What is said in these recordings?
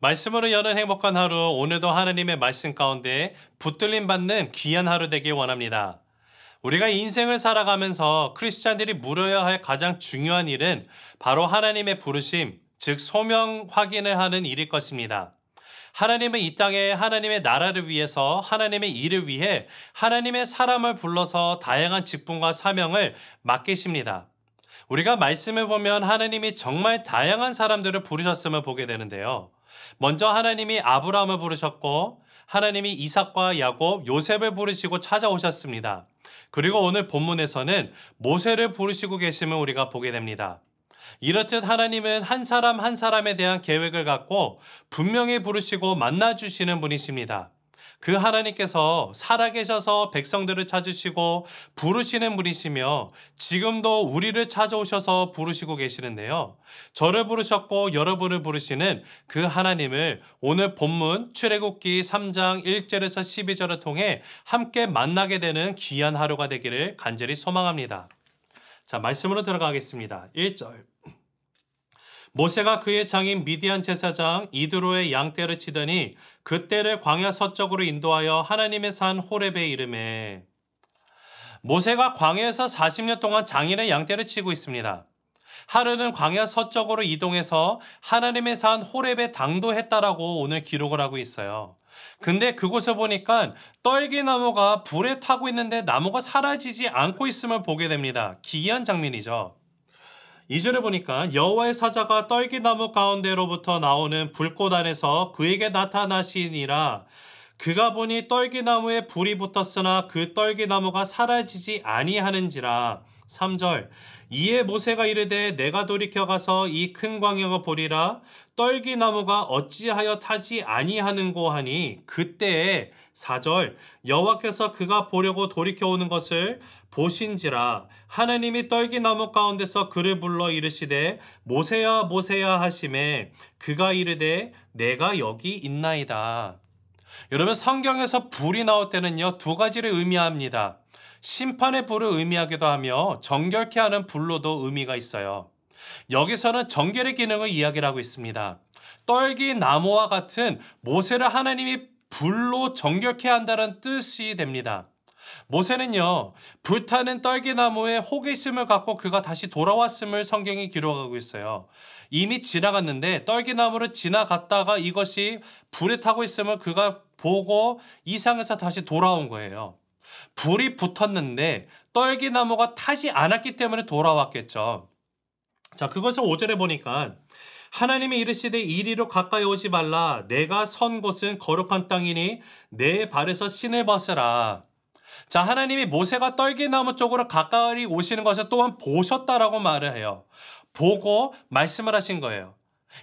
말씀으로 여는 행복한 하루, 오늘도 하나님의 말씀 가운데 붙들림 받는 귀한 하루 되길 원합니다. 우리가 인생을 살아가면서 크리스찬들이 물어야 할 가장 중요한 일은 바로 하나님의 부르심, 즉 소명 확인을 하는 일일 것입니다. 하나님은 이 땅에 하나님의 나라를 위해서, 하나님의 일을 위해 하나님의 사람을 불러서 다양한 직분과 사명을 맡기십니다. 우리가 말씀을 보면 하나님이 정말 다양한 사람들을 부르셨음을 보게 되는데요. 먼저 하나님이 아브라함을 부르셨고, 하나님이 이삭과 야곱, 요셉을 부르시고 찾아오셨습니다. 그리고 오늘 본문에서는 모세를 부르시고 계심을 우리가 보게 됩니다. 이렇듯 하나님은 한 사람 한 사람에 대한 계획을 갖고 분명히 부르시고 만나주시는 분이십니다. 그 하나님께서 살아계셔서 백성들을 찾으시고 부르시는 분이시며 지금도 우리를 찾아오셔서 부르시고 계시는데요. 저를 부르셨고 여러분을 부르시는 그 하나님을 오늘 본문 출애굽기 3장 1절에서 12절을 통해 함께 만나게 되는 귀한 하루가 되기를 간절히 소망합니다. 자, 말씀으로 들어가겠습니다. 1절. 모세가 그의 장인 미디안 제사장 이드로의 양떼를 치더니 그 떼를 광야 서쪽으로 인도하여 하나님의 산 호렙에 이르매. 모세가 광야에서 40년 동안 장인의 양떼를 치고 있습니다. 하루는 광야 서쪽으로 이동해서 하나님의 산 호렙에 당도했다라고 오늘 기록을 하고 있어요. 근데 그곳을 보니까 떨기나무가 불에 타고 있는데 나무가 사라지지 않고 있음을 보게 됩니다. 기이한 장면이죠. 2절에 보니까 여호와의 사자가 떨기나무 가운데로부터 나오는 불꽃 안에서 그에게 나타나시니라. 그가 보니 떨기나무에 불이 붙었으나 그 떨기나무가 사라지지 아니하는지라. 3절. 이에 모세가 이르되 내가 돌이켜 가서 이 큰 광야를 보리라. 떨기나무가 어찌하여 타지 아니하는고 하니 그때에 4절. 여호와께서 그가 보려고 돌이켜 오는 것을 보신지라. 하나님이 떨기나무 가운데서 그를 불러 이르시되 모세야 모세야 하시매 그가 이르되 내가 여기 있나이다. 여러분, 성경에서 불이 나올 때는요, 두 가지를 의미합니다. 심판의 불을 의미하기도 하며 정결케 하는 불로도 의미가 있어요. 여기서는 정결의 기능을 이야기를 하고 있습니다. 떨기나무와 같은 모세를 하나님이 불로 정결케 한다는 뜻이 됩니다. 모세는요, 불타는 떨기나무에 호기심을 갖고 그가 다시 돌아왔음을 성경이 기록하고 있어요. 이미 지나갔는데 떨기나무를 지나갔다가 이것이 불에 타고 있음을 그가 보고 이상해서 다시 돌아온 거예요. 불이 붙었는데 떨기나무가 타지 않았기 때문에 돌아왔겠죠. 자, 그것을 5절에 보니까 하나님이 이르시되 이리로 가까이 오지 말라. 내가 선 곳은 거룩한 땅이니 내 발에서 신을 벗으라. 자, 하나님이 모세가 떨기나무 쪽으로 가까이 오시는 것을 또한 보셨다라고 말을 해요. 보고 말씀을 하신 거예요.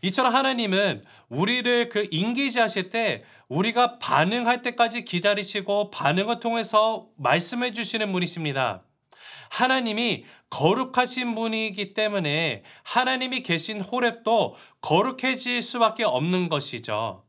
이처럼 하나님은 우리를 그 인기지하실 때 우리가 반응할 때까지 기다리시고 반응을 통해서 말씀해 주시는 분이십니다. 하나님이 거룩하신 분이기 때문에 하나님이 계신 호렙도 거룩해질 수밖에 없는 것이죠.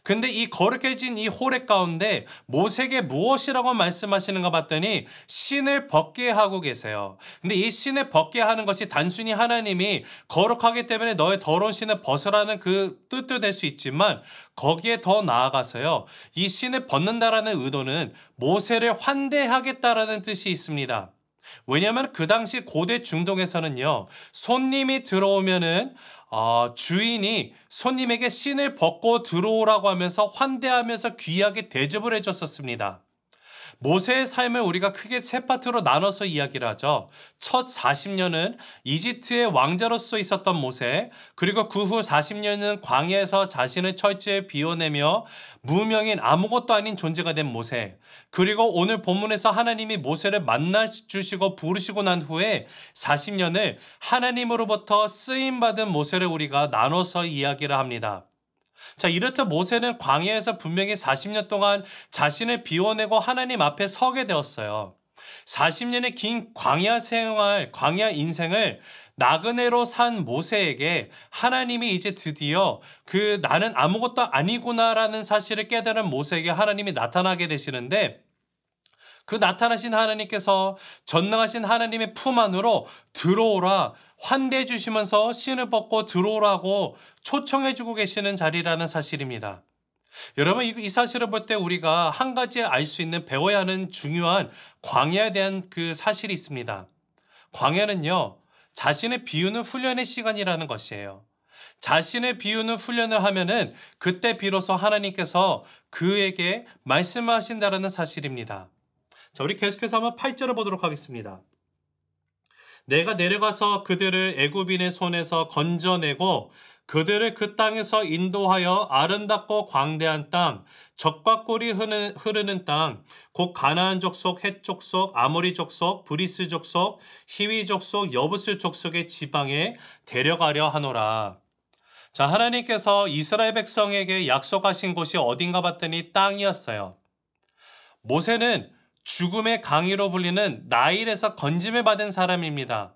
근데 이 거룩해진 이 호렙 가운데 모세에게 무엇이라고 말씀하시는가 봤더니 신을 벗게 하고 계세요. 근데 이 신을 벗게 하는 것이 단순히 하나님이 거룩하기 때문에 너의 더러운 신을 벗으라는 그 뜻도 될 수 있지만 거기에 더 나아가서요, 이 신을 벗는다라는 의도는 모세를 환대하겠다라는 뜻이 있습니다. 왜냐하면 그 당시 고대 중동에서는요, 손님이 들어오면은 주인이 손님에게 신을 벗고 들어오라고 하면서 환대하면서 귀하게 대접을 해줬었습니다. 모세의 삶을 우리가 크게 세 파트로 나눠서 이야기를 하죠. 첫 40년은 이집트의 왕자로서 있었던 모세, 그리고 그 후 40년은 광야에서 자신을 철저히 비워내며 무명인 아무것도 아닌 존재가 된 모세, 그리고 오늘 본문에서 하나님이 모세를 만나주시고 부르시고 난 후에 40년을 하나님으로부터 쓰임받은 모세를 우리가 나눠서 이야기를 합니다. 자, 이렇듯 모세는 광야에서 분명히 40년 동안 자신을 비워내고 하나님 앞에 서게 되었어요. 40년의 긴 광야 생활, 광야 인생을 나그네로 산 모세에게 하나님이 이제 드디어 나는 아무것도 아니구나라는 사실을 깨달은 모세에게 하나님이 나타나게 되시는데, 그 나타나신 하나님께서 전능하신 하나님의 품 안으로 들어오라 환대해 주시면서 신을 벗고 들어오라고 초청해 주고 계시는 자리라는 사실입니다. 여러분, 이 사실을 볼 때 우리가 한 가지 알 수 있는 배워야 하는 중요한 광야에 대한 그 사실이 있습니다. 광야는요, 자신을 비우는 훈련의 시간이라는 것이에요. 자신을 비우는 훈련을 하면은 그때 비로소 하나님께서 그에게 말씀하신다라는 사실입니다. 자, 우리 계속해서 한번 8절을 보도록 하겠습니다. 내가 내려가서 그들을 애굽인의 손에서 건져내고 그들을 그 땅에서 인도하여 아름답고 광대한 땅, 젖과 꿀이 흐르는 땅, 곧 가나안 족속, 헷 족속, 아모리 족속, 브리스 족속, 히위 족속, 여부스 족속의 지방에 데려가려 하노라. 자, 하나님께서 이스라엘 백성에게 약속하신 곳이 어딘가 봤더니 땅이었어요. 모세는 죽음의 강이로 불리는 나일에서 건짐을 받은 사람입니다.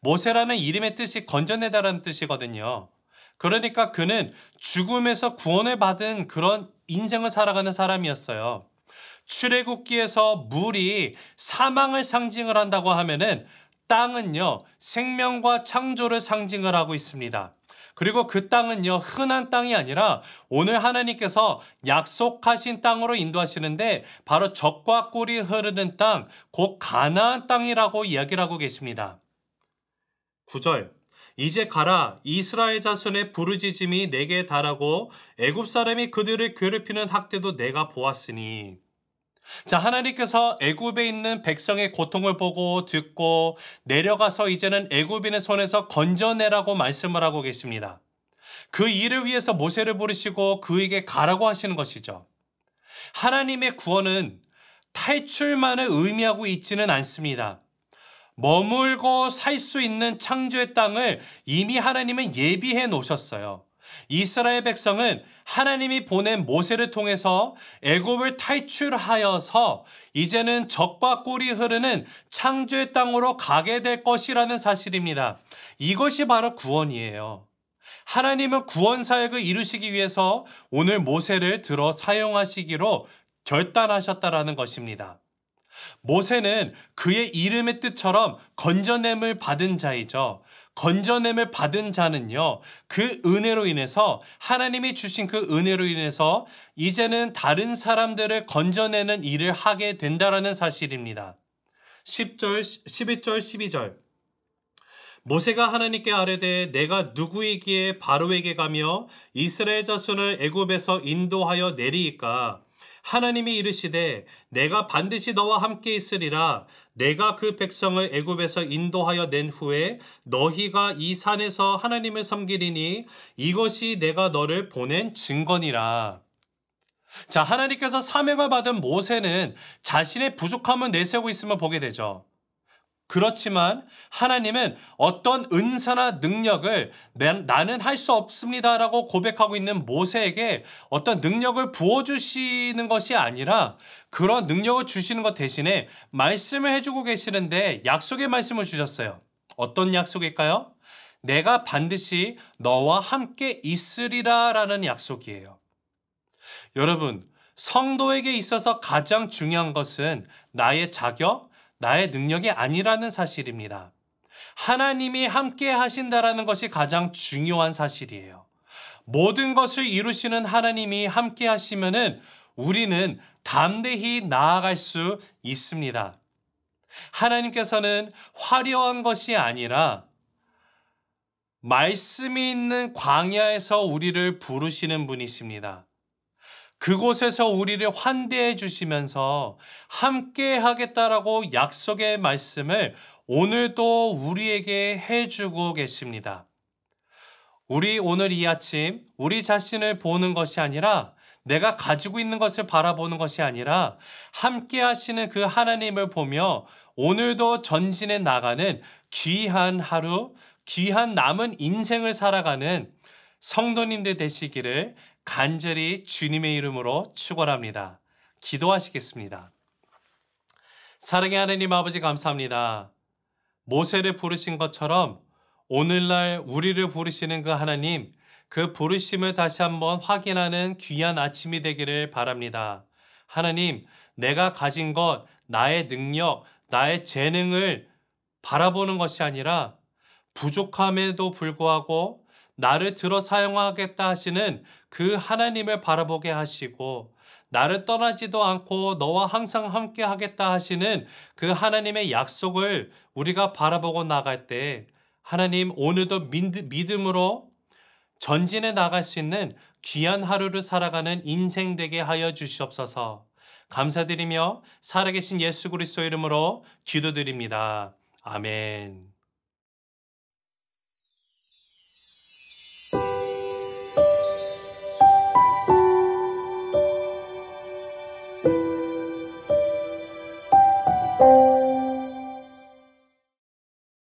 모세라는 이름의 뜻이 건져내다라는 뜻이거든요. 그러니까 그는 죽음에서 구원을 받은 그런 인생을 살아가는 사람이었어요. 출애굽기에서 물이 사망을 상징을 한다고 하면은 땅은요, 생명과 창조를 상징을 하고 있습니다. 그리고 그 땅은요, 흔한 땅이 아니라 오늘 하나님께서 약속하신 땅으로 인도하시는데 바로 젖과 꿀이 흐르는 땅, 곧 가나안 땅이라고 이야기를 하고 계십니다. 9절. 이제 가라, 이스라엘 자손의 부르짖음이 내게 달하고 애굽 사람이 그들을 괴롭히는 학대도 내가 보았으니. 자, 하나님께서 애굽에 있는 백성의 고통을 보고 듣고 내려가서 이제는 애굽인의 손에서 건져내라고 말씀을 하고 계십니다. 그 일을 위해서 모세를 부르시고 그에게 가라고 하시는 것이죠. 하나님의 구원은 탈출만을 의미하고 있지는 않습니다. 머물고 살 수 있는 창조의 땅을 이미 하나님은 예비해 놓으셨어요. 이스라엘 백성은 하나님이 보낸 모세를 통해서 애굽을 탈출하여서 이제는 젖과 꿀이 흐르는 창조의 땅으로 가게 될 것이라는 사실입니다. 이것이 바로 구원이에요. 하나님은 구원 사역을 이루시기 위해서 오늘 모세를 들어 사용하시기로 결단하셨다라는 것입니다. 모세는 그의 이름의 뜻처럼 건져냄을 받은 자이죠. 건져냄을 받은 자는요, 그 은혜로 인해서 하나님이 주신 그 은혜로 인해서 이제는 다른 사람들을 건져내는 일을 하게 된다라는 사실입니다. 10절, 11절, 12절. 모세가 하나님께 아뢰되 내가 누구이기에 바로에게 가며 이스라엘 자손을 애굽에서 인도하여 내리이까? 하나님이 이르시되 내가 반드시 너와 함께 있으리라. 내가 그 백성을 애굽에서 인도하여 낸 후에 너희가 이 산에서 하나님을 섬기리니 이것이 내가 너를 보낸 증거니라. 자, 하나님께서 사명을 받은 모세는 자신의 부족함을 내세우고 있음을 보게 되죠. 그렇지만 하나님은 어떤 은사나 능력을 나는 할 수 없습니다라고 고백하고 있는 모세에게 어떤 능력을 부어주시는 것이 아니라 그런 능력을 주시는 것 대신에 말씀을 해주고 계시는데 약속의 말씀을 주셨어요. 어떤 약속일까요? 내가 반드시 너와 함께 있으리라 라는 약속이에요. 여러분, 성도에게 있어서 가장 중요한 것은 나의 자격, 나의 능력이 아니라는 사실입니다. 하나님이 함께 하신다라는 것이 가장 중요한 사실이에요. 모든 것을 이루시는 하나님이 함께 하시면은 우리는 담대히 나아갈 수 있습니다. 하나님께서는 화려한 것이 아니라 말씀이 있는 광야에서 우리를 부르시는 분이십니다. 그곳에서 우리를 환대해 주시면서 함께 하겠다라고 약속의 말씀을 오늘도 우리에게 해주고 계십니다. 우리 오늘 이 아침 우리 자신을 보는 것이 아니라 내가 가지고 있는 것을 바라보는 것이 아니라 함께 하시는 그 하나님을 보며 오늘도 전진해 나가는 귀한 하루, 귀한 남은 인생을 살아가는 성도님들 되시기를 간절히 주님의 이름으로 축원합니다. 기도하시겠습니다. 사랑의 하나님 아버지 감사합니다. 모세를 부르신 것처럼 오늘날 우리를 부르시는 그 하나님, 그 부르심을 다시 한번 확인하는 귀한 아침이 되기를 바랍니다. 하나님, 내가 가진 것, 나의 능력, 나의 재능을 바라보는 것이 아니라 부족함에도 불구하고 나를 들어 사용하겠다 하시는 그 하나님을 바라보게 하시고 나를 떠나지도 않고 너와 항상 함께 하겠다 하시는 그 하나님의 약속을 우리가 바라보고 나갈 때 하나님 오늘도 믿음으로 전진해 나갈 수 있는 귀한 하루를 살아가는 인생 되게 하여 주시옵소서. 감사드리며 살아계신 예수 그리스도 이름으로 기도드립니다. 아멘.